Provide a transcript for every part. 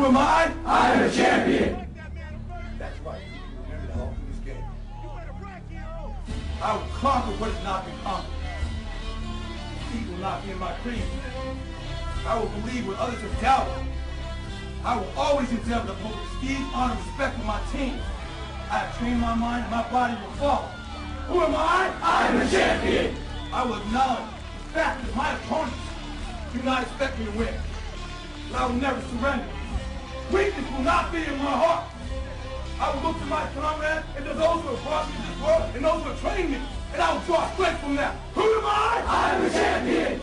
Who am I? I am a champion. That's right. Remember that all through this game. I will conquer what has not been conquered. Defeat will not be in my creed. I will believe what others have doubted. I will always endeavor to uphold prestige, honor, respect for my team. I have trained my mind and my body will follow. Who am I? I am a champion. I will acknowledge the fact that my opponents do not expect me to win. But I will never surrender. Weakness will not be in my heart. I will look to my comrades and to those who have brought me to this world and those who have trained me, and I will draw strength from them. Who am I? I am a champion.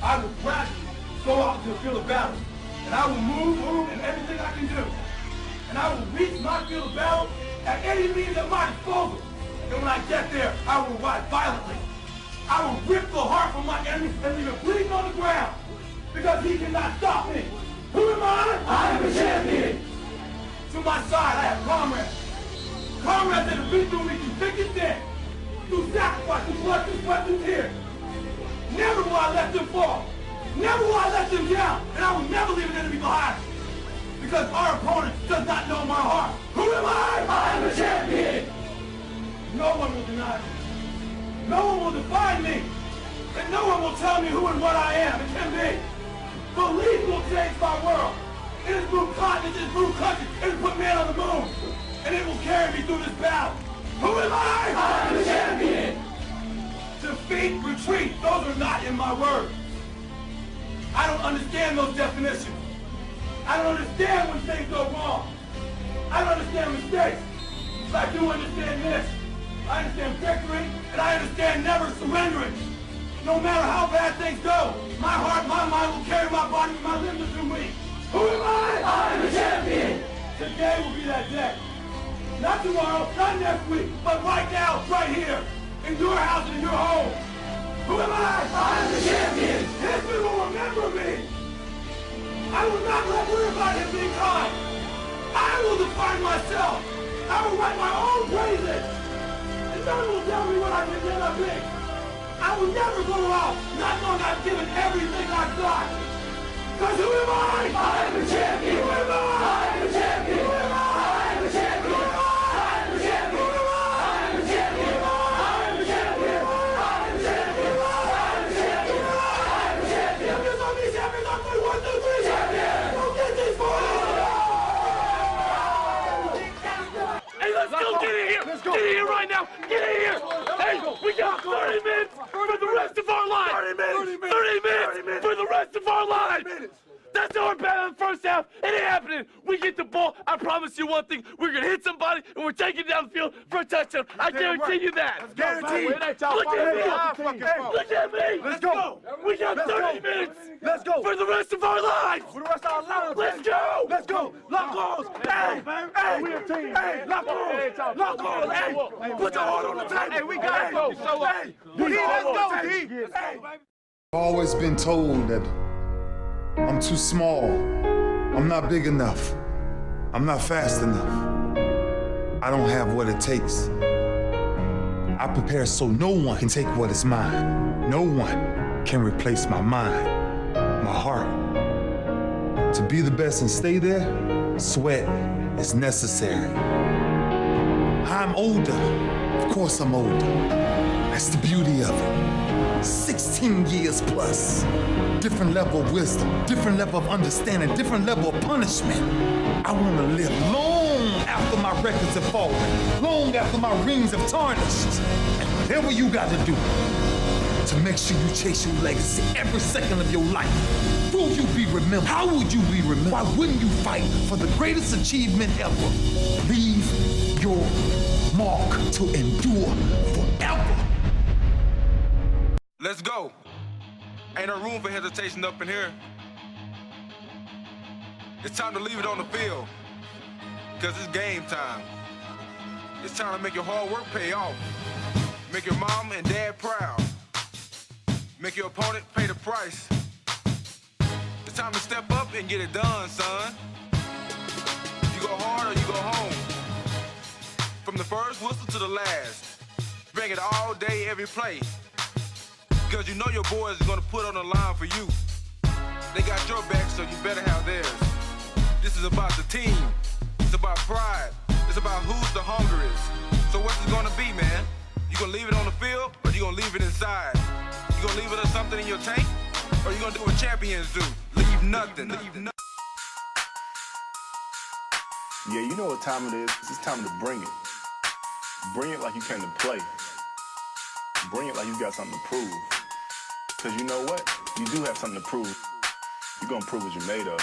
I will gradually go out into the field of battle, and I will move in everything I can do. And I will reach my field of battle at any means at my disposal. And when I get there, I will ride violently. I will rip the heart from my enemy and leave it bleeding on the ground, because he cannot stop me. Who am I? I am a champion. To my side, I have comrades. Comrades that have been through me through thick and thin, through sacrifice, through blood, through sweat, through tears. Never will I let them fall. Never will I let them down. And I will never leave an enemy behind. Because our opponent does not know my heart. Who am I? I am a champion. No one will deny me. No one will define me. And no one will tell me who and what I am and can be. Belief will change my world. It has moved continents, it has moved countries, it has put man on the moon. And it will carry me through this battle. Who am I? I am a champion. Defeat, retreat, those are not in my words. I don't understand those definitions. I don't understand when things go wrong. I don't understand mistakes. But I do understand this. I understand victory, and I understand never surrendering. No matter how bad things go, my heart, my mind will carry my body and my limbs through me. Who am I? I am a champion. Today will be that day. Not tomorrow, not next week, but right now, right here, in your house and in your home. Who am I? I am the champion. History will remember me. I will not let worry about him being kind. I will define myself. I will write my own praises. And none will tell me what I can never be. I will never go out not knowing I've given everything I've got. Because who am I? I am a champion. Who am I? I am a champion. Who am I? I am a champion. Who am I? I am a champion. Who am I? I am a champion. I am a champion. I am a champion. I am a champion. I am a champion. Champions on me, champions on me. 1, 2, 3. Champion. Don't get these boys. Hey, let's go! Get in here! Get in here right now! Get in here! Hey, we got 30 minutes for the rest of our lives! 30 minutes for the rest of our lives! That's our battle in the first half. It ain't happening. We get the ball. I promise you one thing. We're going to hit somebody, and we're taking down the field for a touchdown. I guarantee you that. Guaranteed. Look at me. Look at me. Let's go. We got 30 minutes. Let's go. For the rest of our lives. For the rest of our lives. Let's go. Let's go. Lock arms. Hey, we a team. Hey, lock arms. Lock arms. Hey, put your heart on the table. Hey, we got to go. So, hey, let's go, D. Hey. I've always been told that I'm too small, I'm not big enough, I'm not fast enough, I don't have what it takes. I prepare so no one can take what is mine. No one can replace my mind, my heart. To be the best and stay there, sweat is necessary. I'm older, of course I'm older. That's the beauty of it. 16 years plus. Different level of wisdom, different level of understanding, different level of punishment. I want to live long after my records have fallen, long after my rings have tarnished. And whatever you got to do to make sure you chase your legacy every second of your life. Will you be remembered? How would you be remembered? Why wouldn't you fight for the greatest achievement ever? Leave your mark to endure forever. Let's go. Ain't no room for hesitation up in here. It's time to leave it on the field. Because it's game time. It's time to make your hard work pay off. Make your mom and dad proud. Make your opponent pay the price. It's time to step up and get it done, son. You go hard or you go home. From the first whistle to the last. Bring it all day, every play. Because you know your boys are going to put on the line for you. They got your back, so you better have theirs. is about the team. It's about pride. It's about who's the hungriest. So what's it gonna be, man? You gonna leave it on the field, or you gonna leave it inside? You gonna leave it as something in your tank, or you gonna do what champions do? Leave nothing. Yeah, you know what time it is. It's time to bring it. Bring it like you came to play. Bring it like you got something to prove. Because you know what? You do have something to prove. You're gonna prove what you're made of.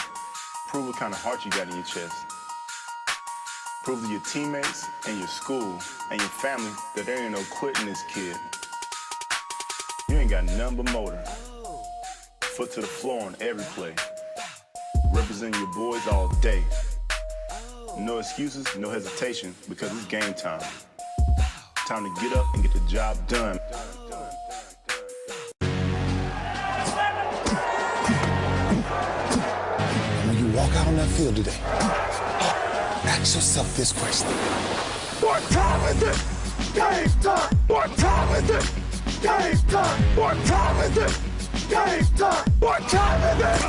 Prove what kind of heart you got in your chest. Prove to your teammates and your school and your family that there ain't no quitting this kid. You ain't got nothing but motor. Foot to the floor on every play. Representing your boys all day. No excuses, no hesitation, because it's game time. Time to get up and get the job done. When you walk out on that field today, ask yourself this question. What time is it? Game time! What time is it? Game time! What time is it? Game time! What time is it?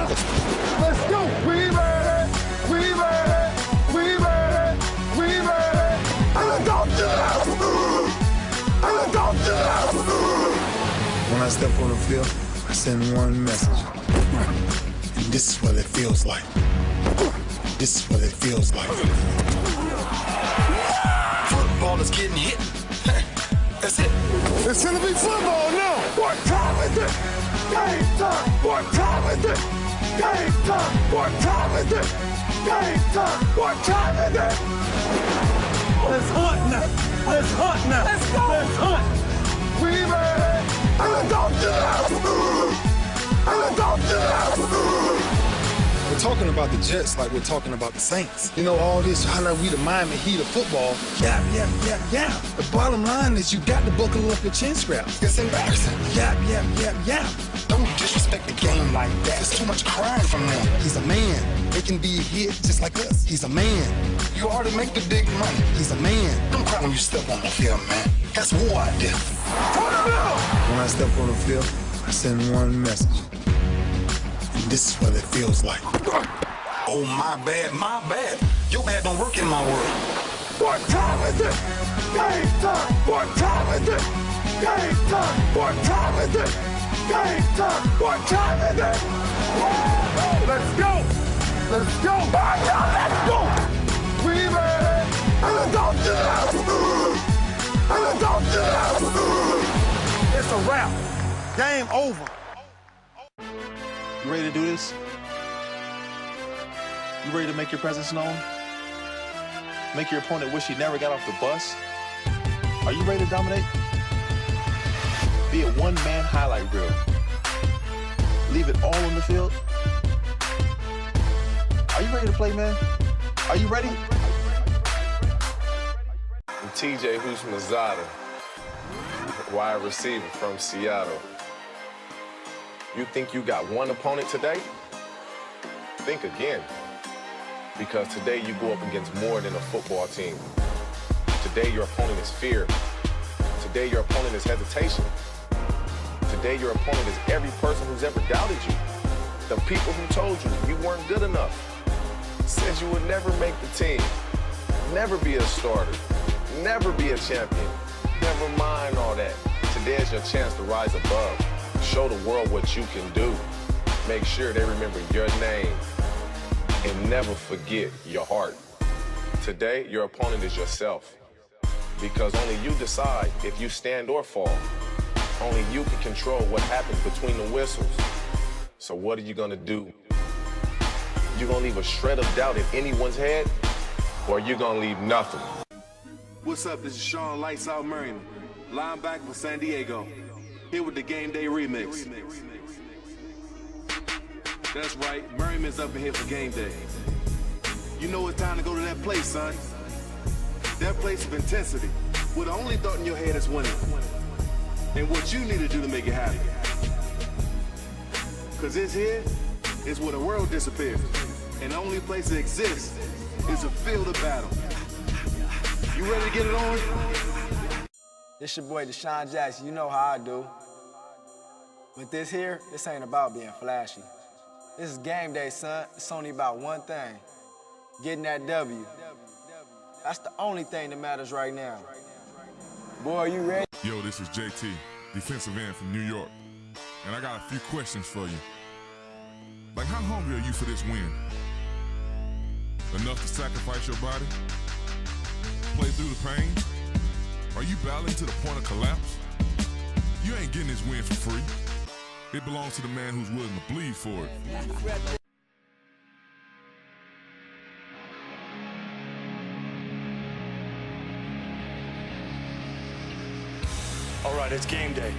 Let's go! We ready! We ready! We ready! We ready! And let's go to the and let's go to the When I step on the field, I send one message. And this is what it feels like. This is what it feels like. Football is getting hit. That's it. It's gonna be football now! What time is it? Game time! What time is it? Game time! What time is it? Game time! What time is it? Let's hunt now! Let's hunt now! Let's go! Let's hunt! We ready! And let's go to the and let's go to the We're talking about the Jets like we're talking about the Saints. You know, all this, how like we the Miami Heat of football. Yeah. The bottom line is you got to buckle up your chin straps. It's embarrassing. Yeah. Don't disrespect the game like that. There's too much crying from them. He's a man. They can be a hit just like us. He's a man. You already make the big money. He's a man. Don't cry when you step on the field, man. That's war out there. When I step on the field, I send one message. And this is what it feels like. Oh, my bad. Your bad don't work in my world. What time is it? Game time! What time is it? Game time! What time is it? Game time! What time is it? Let's go! Let's go! Let's go! We ready! And let's go to and let's go to it's a wrap. Game over. You ready to do this? You ready to make your presence known? Make your opponent wish he never got off the bus? Are you ready to dominate? Be a one-man highlight reel. Leave it all on the field. Are you ready to play, man? Are you ready? I'm TJ Houshmandzadeh, wide receiver from Seattle. You think you got one opponent today? Think again. Because today you go up against more than a football team. Today your opponent is fear. Today your opponent is hesitation. Today your opponent is every person who's ever doubted you. The people who told you you weren't good enough. Said you would never make the team. Never be a starter. Never be a champion. Never mind all that. Today is your chance to rise above. Show the world what you can do. Make sure they remember your name. And never forget your heart. Today, your opponent is yourself. Because only you decide if you stand or fall. Only you can control what happens between the whistles. So what are you gonna do? You gonna leave a shred of doubt in anyone's head? Or you gonna leave nothing? What's up? This is Sean Lights Out Merriman, linebacker for San Diego. Here with the Game Day remix. That's right, Merriman's up in here for Game Day. You know it's time to go to that place, son. That place of intensity, where the only thought in your head is winning. And what you need to do to make it happen. Cause this here is where the world disappears. And the only place that exists is a field of battle. You ready to get it on? It's your boy Deshaun Jackson, you know how I do. But this ain't about being flashy. This is game day, son. It's only about one thing. getting that W. That's the only thing that matters right now. Boy, you ready? Yo, this is JT, defensive end from New York. And I got a few questions for you. Like, how hungry are you for this win? Enough to sacrifice your body? Play through the pain? Are you battling to the point of collapse? You ain't getting this win for free. It belongs to the man who's willing to bleed for it. All right, it's game day.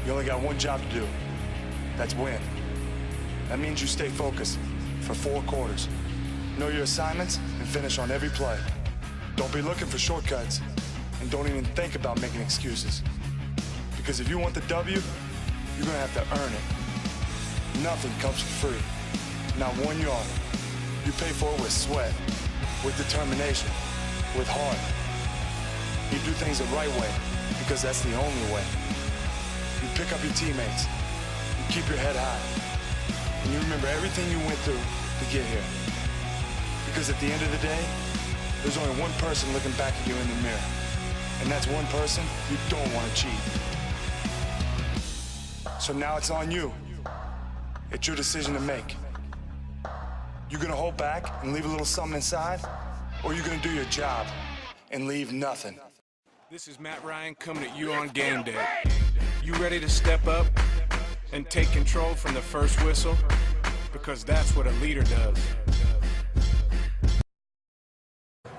You only got one job to do. That's win. That means you stay focused for 4 quarters. Know your assignments and finish on every play. Don't be looking for shortcuts, and don't even think about making excuses. Because if you want the W, you're gonna have to earn it. Nothing comes for free. Not 1 yard. You pay for it with sweat, with determination, with heart. You do things the right way, because that's the only way. You pick up your teammates. You keep your head high. And you remember everything you went through to get here. Because at the end of the day, there's only one person looking back at you in the mirror. And that's one person you don't want to cheat. So now it's on you. It's your decision to make. You gonna hold back and leave a little something inside? Or you gonna do your job and leave nothing? This is Matt Ryan coming at you on game day. You ready to step up and take control from the first whistle? Because that's what a leader does.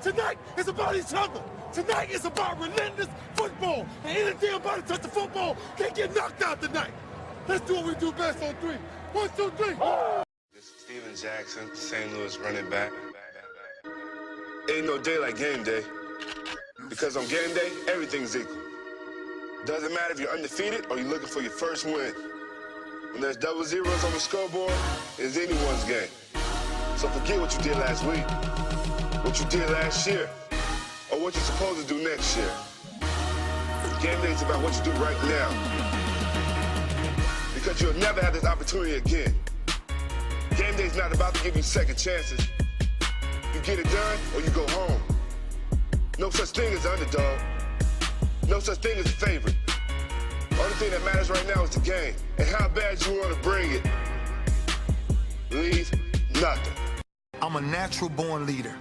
Tonight is about each other. Tonight is about relentless football. And anything about to touch the football can get knocked out tonight. Let's do what we do best on 3. 1, 2, 3. This is Steven Jackson, St. Louis running back. Ain't no day like game day. Because on game day, everything's equal. Doesn't matter if you're undefeated or you're looking for your first win. When there's double zeros on the scoreboard, it's anyone's game. So forget what you did last week, what you did last year, or what you're supposed to do next year. Game day is about what you do right now. Because you'll never have this opportunity again. Game day is not about to give you second chances. You get it done or you go home. No such thing as underdog. No such thing as a favorite. Only thing that matters right now is the game and how bad you want to bring it. Leave nothing. I'm a natural-born leader.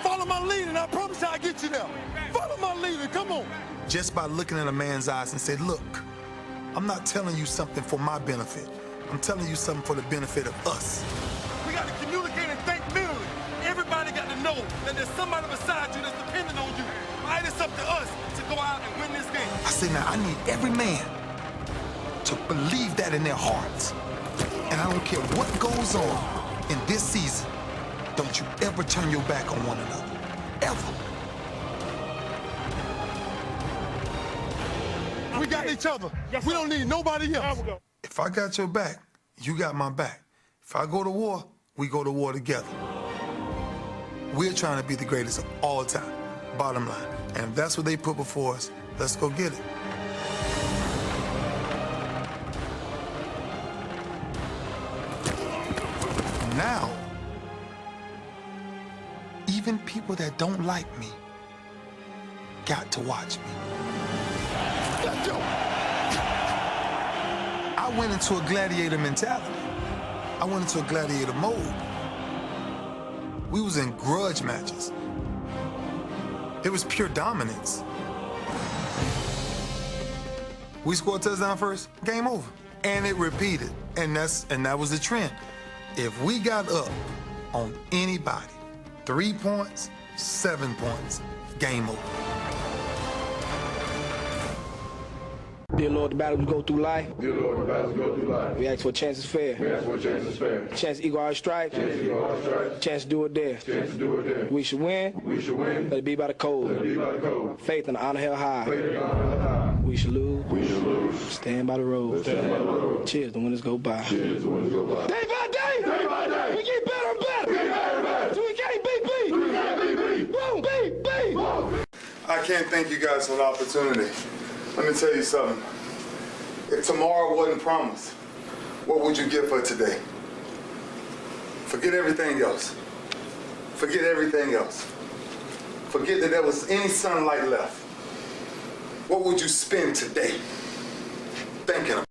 Follow my lead and I promise you I'll get you there. Follow my lead and come on. Just by looking in a man's eyes and say, look, I'm not telling you something for my benefit. I'm telling you something for the benefit of us. We got to communicate and think clearly. Everybody got to know that there's somebody beside you that's depending on you. Right, it's up to us to go out and win this game. I say now, I need every man to believe that in their hearts. And I don't care what goes on in this season, don't you ever turn your back on one another. Ever. We got each other. We don't need nobody else. If I got your back, you got my back. If I go to war, we go to war together. We're trying to be the greatest of all time, bottom line. And if that's what they put before us, let's go get it. Now, even people that don't like me got to watch me. Let's go. I went into a gladiator mentality. I went into a gladiator mode. We was in grudge matches. It was pure dominance. We scored a touchdown first, game over. And it repeated. And that was the trend. If we got up on anybody, 3 points, 7 points, game over. Dear Lord, the battles we go through life. Dear Lord, the battles we go through life. We ask for a chance is fair. We ask for a chance is fair. Chance to equal our stripes. Chance to equal our stripes. Chance to do it there. Chance to do it there. We should win. We should win. Let it be by the code. Let it be by the code. Faith and honor held high. Faith and honor held high. We should lose. We should lose. Stand by the road. Stand by the road. Cheers, the winners go by. Cheers, the winners go by. Day by day. Day by day. We get better and better. We get better and better. So we can't beat beat. We can't beat beat. Boom, beat, beat. Boom. I can't thank you guys for the opportunity. Let me tell you something. If tomorrow wasn't promised, what would you give for today? Forget everything else. Forget everything else. Forget that there was any sunlight left. What would you spend today thinking about?